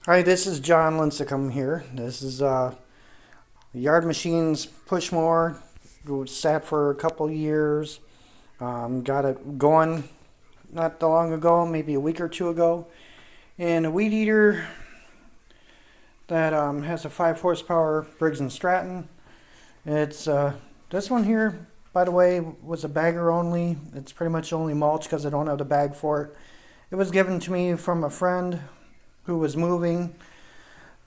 Hi, this is John Lincecum here. This is Yard Machines push mower. It sat for a couple years. Got it going not that long ago, maybe a week or two ago. And a weed eater that has a 5 horsepower Briggs & Stratton. It's this one here, by the way, was a bagger only. It's pretty much only mulch because I don't have the bag for it. It was given to me from a friend who was moving.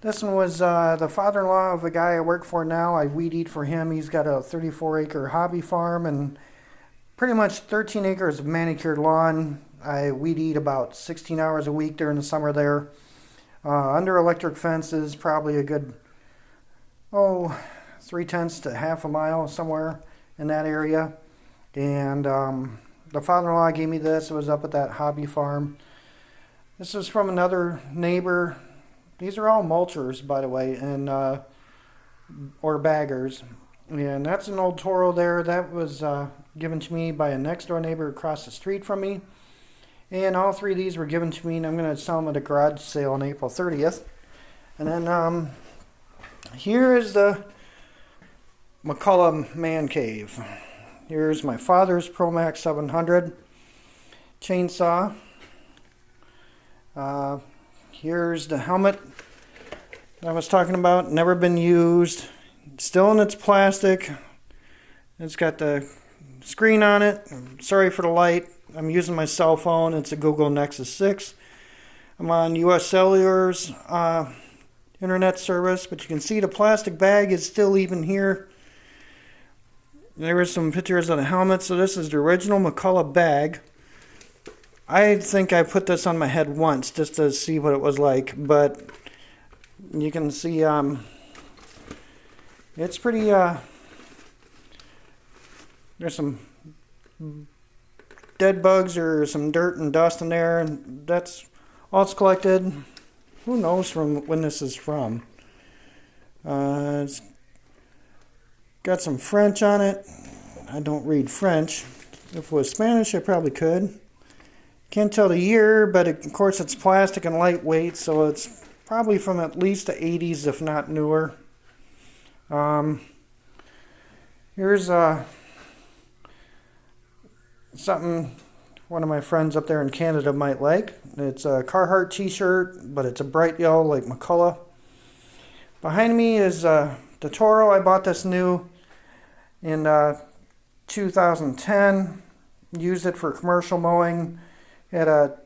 This one was the father-in-law of a guy I work for now. I weed eat for him. He's got a 34-acre hobby farm and pretty much 13 acres of manicured lawn. I weed eat about 16 hours a week during the summer there. Under electric fences, probably a good, 3/10 to half a mile somewhere in that area. And the father-in-law gave me this. It was up at that hobby farm. This is from another neighbor. These are all mulchers, by the way, and or baggers. And that's an old Toro there. That was given to me by a next-door neighbor across the street from me. And all three of these were given to me, and I'm going to sell them at a garage sale on April 30th. And then here is the McCulloch Man Cave. Here's my father's ProMax 700 chainsaw. Here's the helmet I was talking about, never been used, still in its plastic. It's got the screen on it. Sorry for the light. I'm using my cell phone. It's a Google Nexus 6. I'm on US Cellular's internet service, but you can see the plastic bag is still even here. There were some pictures of the helmet. So this is the original McCulloch bag. I think I put this on my head once just to see what it was like, but you can see it's pretty, there's some dead bugs or some dirt and dust in there, and that's all it's collected. Who knows from when this is from. It's got some French on it. I don't read French. If it was Spanish, I probably could. Can't tell the year, but of course it's plastic and lightweight, so it's probably from at least the 80s, if not newer. Here's something one of my friends up there in Canada might like. It's a Carhartt t-shirt, but it's a bright yellow like McCulloch. Behind me is the Toro. I bought this new in 2010. Used it for commercial mowing. Had a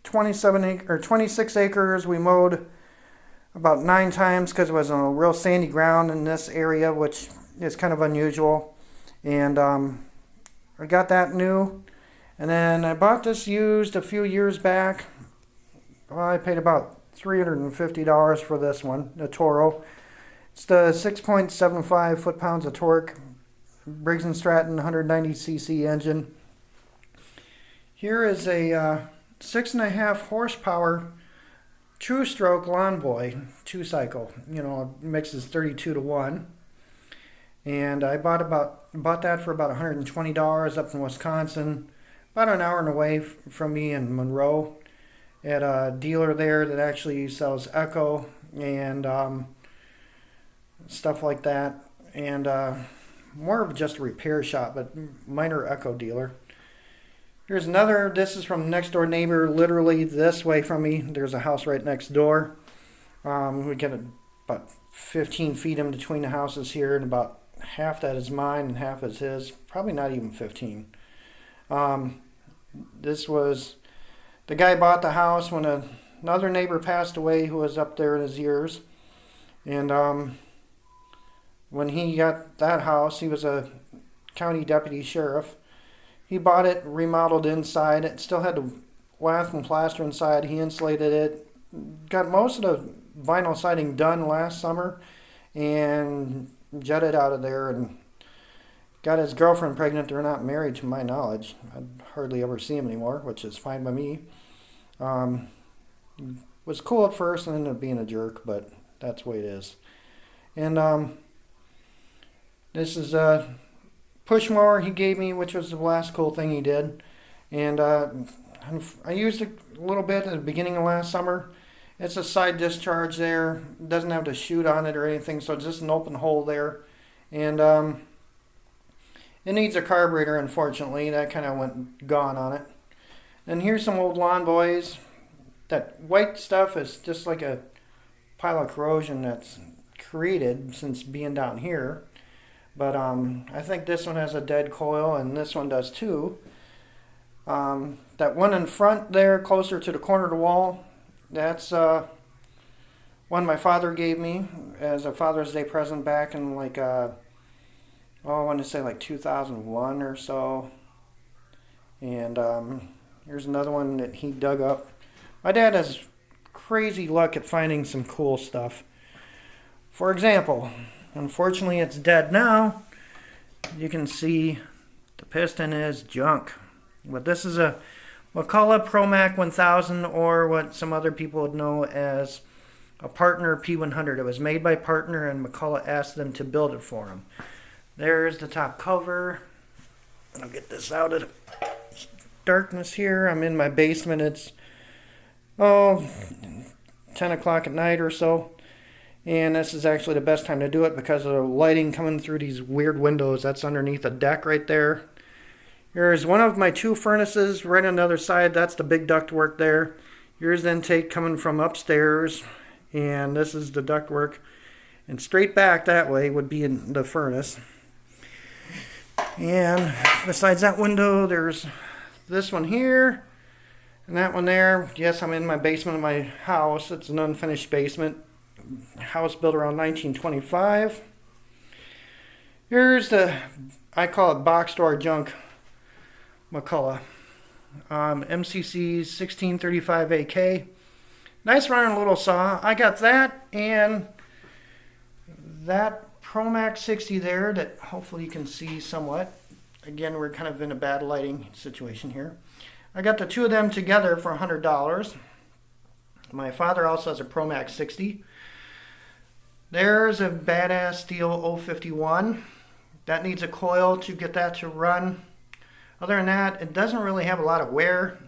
26 acres. We mowed about 9 times because it was on a real sandy ground in this area, which is kind of unusual. And I got that new. And then I bought this used a few years back. Well, I paid about $350 for this one, the Toro. It's the 6.75 foot-pounds of torque, Briggs & Stratton 190cc engine. Here is a 6.5 horsepower True Stroke Lawn Boy 2-cycle. You know, it mixes 32 to 1. And I bought that for about $120 up in Wisconsin, about an hour and away from me in Monroe, at a dealer there that actually sells Echo and stuff like that. And more of just a repair shop, but minor Echo dealer. Here's another. This is from next door neighbor, literally this way from me. There's a house right next door. We get about 15 feet in between the houses here, and about half that is mine and half is his. Probably not even 15. This was, the guy bought the house when another neighbor passed away who was up there in his years. And when he got that house, he was a county deputy sheriff. He bought it, remodeled inside. It still had the lath and plaster inside. He insulated it. Got most of the vinyl siding done last summer and jetted out of there and got his girlfriend pregnant. They're not married to my knowledge. I hardly ever see him anymore, which is fine by me. Was cool at first and ended up being a jerk, but that's the way it is. And this is a push mower he gave me, which was the last cool thing he did. And I used it a little bit at the beginning of last summer. It's a side discharge there. It doesn't have to shoot on it or anything, so it's just an open hole there. And it needs a carburetor, unfortunately. That kind of went gone on it. And here's some old lawn boys. That white stuff is just like a pile of corrosion that's created since being down here. But I think this one has a dead coil, and this one does too. That one in front there, closer to the corner of the wall, that's one my father gave me as a Father's Day present back in like, I want to say like 2001 or so. And here's another one that he dug up. My dad has crazy luck at finding some cool stuff. For example, unfortunately it's dead now. You can see the piston is junk. But this is a McCulloch ProMac 1000, or what some other people would know as a Partner P100. It was made by Partner, and McCulloch asked them to build it for him. There's the top cover. I'll get this out of the darkness here. I'm in my basement. It's 10 o'clock at night or so. And this is actually the best time to do it because of the lighting coming through these weird windows. That's underneath the deck right there. Here's one of my two furnaces right on the other side. That's the big ductwork there. Here's the intake coming from upstairs. And this is the ductwork. And straight back that way would be in the furnace. And besides that window, there's this one here. And that one there. Yes, I'm in my basement of my house. It's an unfinished basement. House built around 1925. Here's the, I call it box store junk McCulloch. MCC's 1635 AK. Nice running little saw. I got that and that ProMac 60 there that hopefully you can see somewhat. Again, we're kind of in a bad lighting situation here. I got the two of them together for $100. My father also has a ProMac 60. There's a badass steel 051. That needs a coil to get that to run. Other than that, it doesn't really have a lot of wear.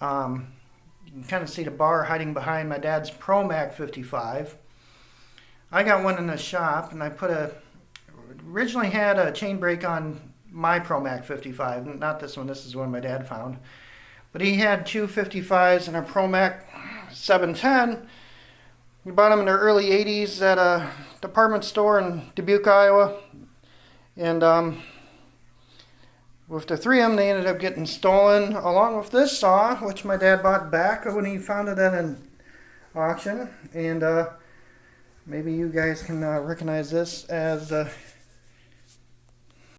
You can kind of see the bar hiding behind my dad's ProMac 55. I got one in the shop, and I originally had a chain brake on my ProMac 55, not this one. This is one my dad found. But he had two 55s and a ProMac 710. We bought them in the early 80s at a department store in Dubuque, Iowa. And with the three of them, they ended up getting stolen, along with this saw, which my dad bought back when he found it at an auction. And maybe you guys can recognize this as